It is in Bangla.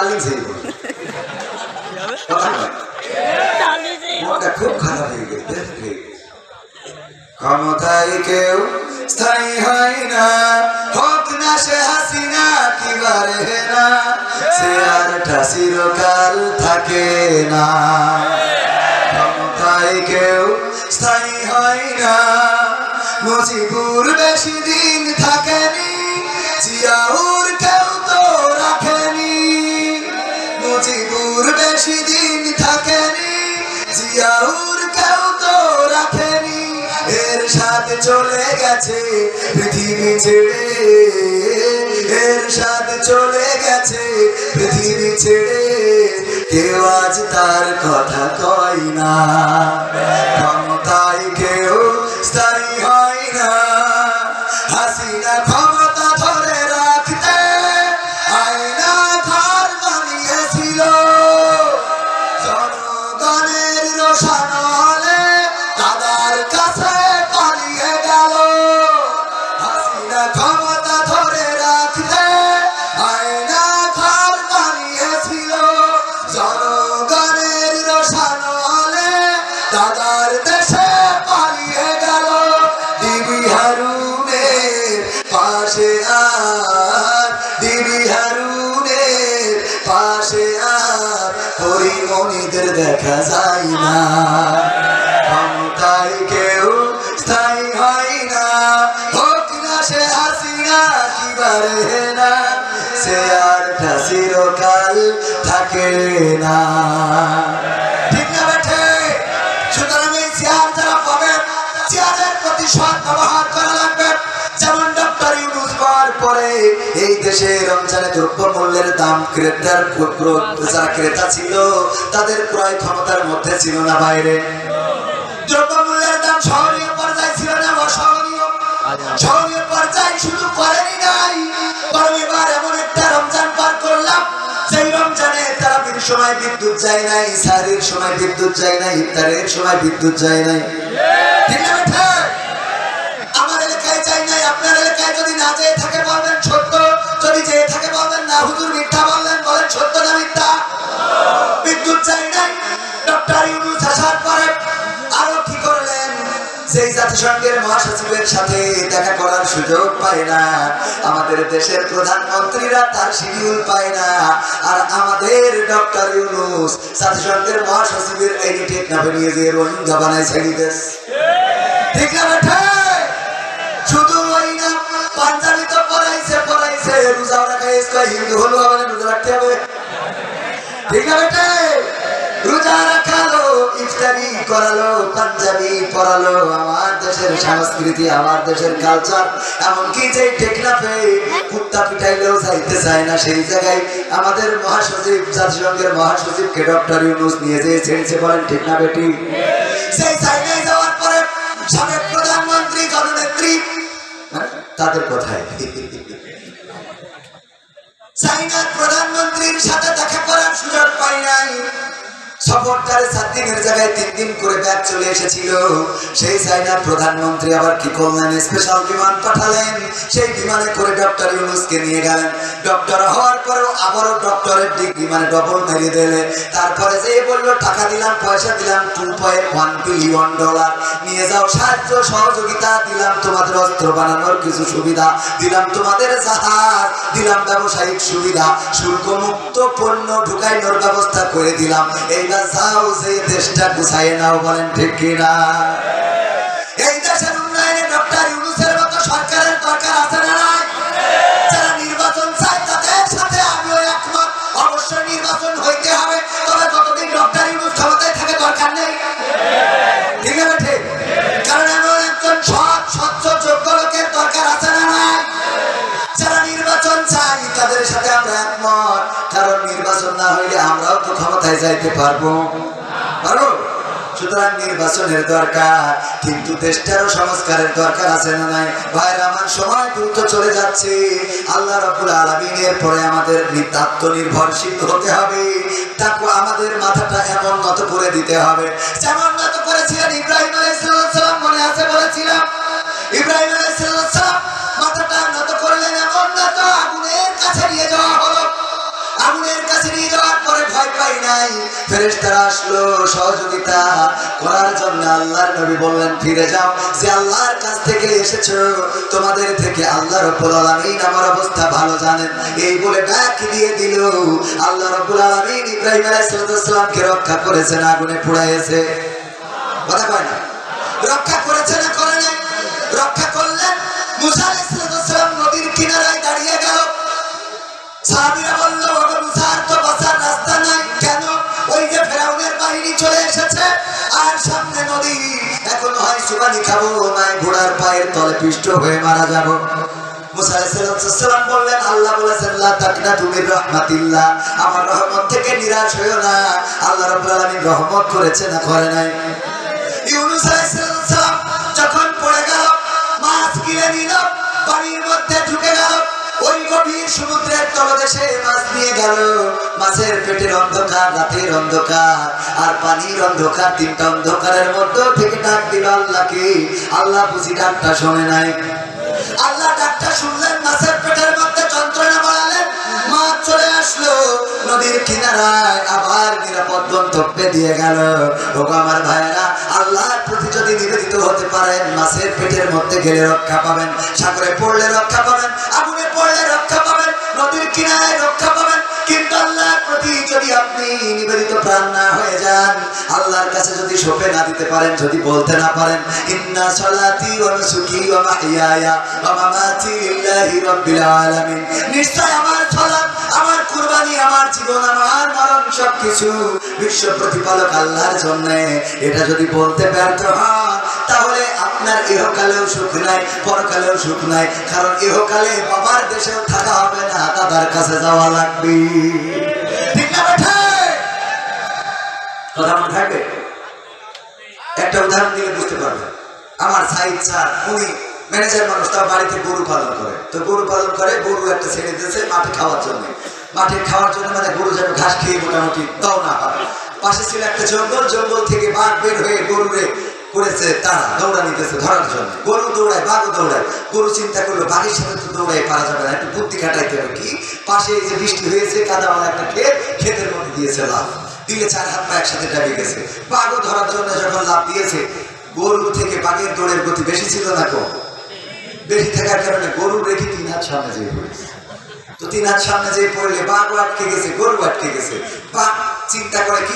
ডার্লিং সেই মনটা খুব খারাপ হয়ে গেছে। ক্ষমতায় কেউ স্থায়ী হয় না, হোক না সে হাসিনা কিবারে না, সে আরটা চিরকাল থাকে না। ক্ষমতায় কেউ স্থায়ী হয় না, মুজিবুর বেশি দিন থাকেনি, জিয়াউর কেউ তো রাখেনি। মুজিবুর বেশি দিন থাকেনি, জিয়াউর কেউ তো রাখেনি। এর সাথে চলে গেছে পৃথিবী ছেড়ে, এর সাথে চলে গেছে পৃথিবী ছেড়ে, কেউ আজ তার কথা কয় না। ক্ষমতায় কেউ স্থায়ী হয় না, হাসিনা ক্ষমতা ধরে রাখতে আয়না ঘর বানিয়েছিল, জনগণের রোষানলে দাদার কাছে পালিয়ে গেল। হাসিনা ক্ষমতা ধরে রাখতে আয়না ঘর বানিয়েছিল, জনগণের রোষানলে দাদার দেশে পালিয়ে গেল। ডিবি হারুনের পাশে আর, ডিবি হারুনের পাশে আর হরিমণিদের দেখা যায় না। ক্ষমতায় কেউ স্থায়ী হয় না, হোক না সে হাসিনা কিবারে না, সে আরটা চিরকাল থাকে না। ঠিক না বেঠে? সুতরাং এই চেয়ার যারা পাবেন, চেয়ারের প্রতি সৎ ব্যবহার করা লাগবে। যেমন ডক্টর ইউনূস পাওয়ার পরে এই দেশে রমজানে দ্রব্যমূল্যের দাম ক্রেতার যারা ক্রেতা ছিল তাদের ক্রয় ক্ষমতার মধ্যে ছিল না, বাইরে। দ্রব্যমূল্যের দাম সহনীয় পর্যায়ে ছিল না, অসহনীয়। সহনীয় পর্যায়ে শুধু করেনি নাই, বরং এবার এমন একটা রমজান পার করলাম সেই রমজানে তারাবির সময় বিদ্যুৎ যায় নাই, সাহরির সময় বিদ্যুৎ যায় নাই, ইফতারের সময় বিদ্যুৎ যায় নাই। ঠিক না বেঠা? আমার এলাকায় যায় নাই, আপনার এলাকায় যদি না যেয়ে থাকে বলবেন সত্য, যদি যেয়ে থাকে বলবেন না হুজুর মিথ্যা বললেন, বলেন সত্য না মিথ্যা? বিদ্যুৎ যায় নাই। ডক্টর ইউনূস আসার পরে আরো কি করলেন? সেই জাতিসংঘের মহাসচিবের সাথে দেখা করার সুযোগ পায় না, আমাদের দেশের প্রধানমন্ত্রীরা তার শিডিউল পায় না, আর আমাদের ডক্টর ইউনূস জাতিসংঘের মহাসচিবের এডিটেক না নিয়ে যে রোহিঙ্গা বানায় ছেড়ে দেশ। ঠিক না বেঠা? শুধু ওই না, পাঞ্জাবি তো পড়াইছে পড়াইছে, রোজাও রাখাইছে, হিন্দু হলো আবার রোজা রাখতে হবে। ঠিক না বেঠা? রোজা রাখালো, ইফতারি করালো, পাঞ্জাবি পড়ালো, আমার দেশের সংস্কৃতি, আমার দেশের কালচার। এমনকি যে টেকনাফে কুত্তা পিটাইলেও যাইতে চায় না, সেই জায়গায় আমাদের মহাসচিব, জাতিসংঘের মহাসচিবকে ডক্টর ইউনূস নিয়ে যেয়ে ছেড়েছে। বলেন ঠিক না বেটি? সেই জায়গায় যাওয়ার পরে সাবেক প্রধানমন্ত্রী, জননেত্রী তাদের কথায় চাইনার প্রধানমন্ত্রীর সাথে দেখা করার সুযোগ পাই নাই। সফরটারে 7 দিনের জায়গায় 3 দিন করে ব্যাগ চলে এসেছিল। সেই চাইনার প্রধানমন্ত্রী আবার কি করলেন? স্পেশাল বিমান পাঠালেন, সেই বিমানে করে ডক্টর ইউনূসকে নিয়ে গেলেন। ডক্টর হওয়ার পরেও আবারও ডক্টরের ডিগ্রি মানে ডবল মেরে দিলে। তারপরে যে বললো টাকা দিলাম, পয়সা দিলাম, $2.1 বিলিয়ন নিয়ে যাও, সাহায্য সহযোগিতা দিলাম, তোমাদের অস্ত্র বানানোর কিছু সুবিধা দিলাম, তোমাদের জাহাজ দিলাম, ব্যবসায়িক সুবিধা, শুল্ক মুক্ত পণ্য ঢুকাইনোর ব্যবস্থা করে দিলাম। এইবার যাও, যে দেশটা গুছাইয়ে নাও। বলেন ঠিক কিনা? এই দেশের উন্নয়নে ডক্টর ইউনূসের মতো সরকারের দরকার আছে না নাই? যারা নির্বাচন চায় তাদের সাথে আমিও একমত, অবশ্যই নির্বাচন হইতে হবে, তবে যতদিন ডক্টর ইউনূস ক্ষমতায় থাকে দরকার নেই। ঠিক আছে ঠিক? কারণ এমন একজন সৎ, স্বচ্ছ, যোগ্য লোকের দরকার আছে না নাই? যারা নির্বাচন চাই তাদের সাথে আমরা একমত, কারণ নির্বাচন না হইলে আমরাও তো ক্ষমতায় যাইতে পারবো। সুতরাং নির্বাচনের দরকার, কিন্তু দেশটারও সংস্কারের দরকার আছে না নাই? ভাইরা আমার, সময় দ্রুত চলে যাচ্ছে। আল্লাহ রাব্বুল আলামিনের পরে আমাদের আত্মনির্ভরশীল হতে হবে। তাকওয়া, আমাদের মাথাটা এমন নত করে দিতে হবে যেমন নত করেছিলেন ইব্রাহিম আলাইহিস সালাম। মনে আছে বলেছিলাম, ইব্রাহিম আলাইহিস সালাম মাথাটা নত করলেন, এমন নত আগুনের কাছে নিয়ে যাওয়া হলো। আগুনের কাছে কাছে নিয়ে যাওয়ার পরে ভয় পাই নাই, ফেরেশতারা আসলো সহযোগিতা করার জন্য। আল্লাহর নবী বললেন, ফিরে যাও, যে আল্লাহর কাছ থেকে এসেছো, তোমাদের থেকে আল্লাহ রাব্বুল আলামিন আমার অবস্থা ভালো জানেন। এই বলে ব্যাক দিয়ে দিল। আল্লাহ রাব্বুল আলামিন ইব্রাহিম আলাইহিস সালামকে রক্ষা করেছেন, আগুনে পুড়াইছে। কথা কয় না? রক্ষা করেছে না করে নাই? রক্ষা করলেন। মুসা আলাইহিস সালাম নদীর কিনারায় দাঁড়িয়ে গেল। সাহাবীরা বলল, ওগো মুসা, তো বাঁচার রাস্তা নাই কেন? ওই যে ফেরাউনের বাহিনী চলে এসেছে আর সামনে নদী, এখন হয় সুবানি খাবো, নাই ঘোড়ার পায়ের তলে পিষ্ট হয়ে মারা যাব। মুসা আলাইহিস সালাম বললেন, আল্লাহ বলেছেন, লা তাকনাতু মির রাহমাতিল্লাহ, আমার রহমত থেকে নিরাশ হইও না। আল্লাহ রাব্বুল আলামিন রহমত করেছে না করে নাই? ইউনূস আলাইহিস সালাম যখন পড়ে গেল, মাছ গিলে নিল, পানির মধ্যে ঢুকে গেল, ওই গভীর সমুদ্রের তলদেশে মাছ নিয়ে গেল। মাছের পেটের অন্ধকার, রাতের অন্ধকার আর পানির অন্ধকার, তিনটা অন্ধকারের মধ্যে থেকে ডাক দিল আল্লাহকে। আল্লাহ বুঝি ডাকটা শোনে নাই? আল্লাহ ডাকটা শুনলেন, মাছের পেটের মধ্যে যন্ত্রণা বাড়ালেন, মাছ চলে আসলো নদীর কিনারায়, আবার নিরাপদ গন্তব্যে দিয়ে গেল। ওগো আমার ভাইয়েরা, আল্লাহর প্রতি যদি নিবেদিত হতে পারেন, মাছের পেটের মধ্যে গেলে রক্ষা পাবেন, সাগরে পড়লে রক্ষা পাবেন, আগুনে পড়লে রক্ষা পাবেন, নদীর কিনারায় রক্ষা পাবেন। কিন্তু আল্লাহর প্রতি যদি আপনি নিবেদিত প্রাণ না হয়ে যান, আল্লাহর কাছে যদি সঁপে না দিতে পারেন, যদি বলতে না পারেন, ইন্না সালাতি ওয়া নুসুকি ওয়া মাহইয়ায়া ওয়া মামাতি লিল্লাহি রাব্বিল আলামিন, নিশ্চয় আমার সালাত, আমার কুরবানি, আমার জীবন, আমার মরণ সবকিছু বিশ্ব প্রতিপালক আল্লাহর জন্য, এটা যদি বলতে ব্যর্থ হন, তাহলে আপনার ইহকালেও সুখ নাই, পরকালেও সুখ নাই। কারণ ইহকালে বাবার দেশেও থাকা হবে না, দাদার কাছে যাওয়া লাগবে। ঠিক না বেঠে? কথা মনে থাকবে? একটা উদাহরণ দিলে বুঝতে পারবে। আমার সাইদ স্যার, উনি ম্যানেজার মানুষ, তার বাড়িতে গরু পালন করে। তো গরু পালন করে, গরু একটা ছেড়ে দিয়েছে মাঠে খাওয়ার জন্য। মাঠে খাওয়ার জন্য মানে গরু যেন ঘাস খেয়ে মোটামুটি দাও না হয়। পাশে ছিল একটা জঙ্গল, জঙ্গল থেকে বাঘ বের হয়ে গরুরে করেছে তারা দৌড়া নিতেছে ধরার জন্য। গরু দৌড়ায়, বাঘও দৌড়ায়। গরু চিন্তা করলো, বাঘের সাথে তো দৌড়াই পারা যাবে না, একটু বুদ্ধি খাটাইতে হবে। কি, পাশে এই যে বৃষ্টি হয়েছে, কাদাওয়ালা একটা ক্ষেত, ক্ষেতের মধ্যে দিয়েছে লাফ, দিলে চার হাত পা একসাথে ডাবে গেছে। বাঘও ধরার জন্য যখন লাফ দিয়েছে, গরু থেকে বাঘের দৌড়ের গতি বেশি ছিল না, কম? বেশি থাকার কারণে গরু রেখে 3 হাত সামনে যেয়ে পড়েছে। তো 3 হাত সামনে যেয়ে পড়লে বাঘও আটকে গেছে, গরু আটকে গেছে। বাঘ চিন্তা করে কি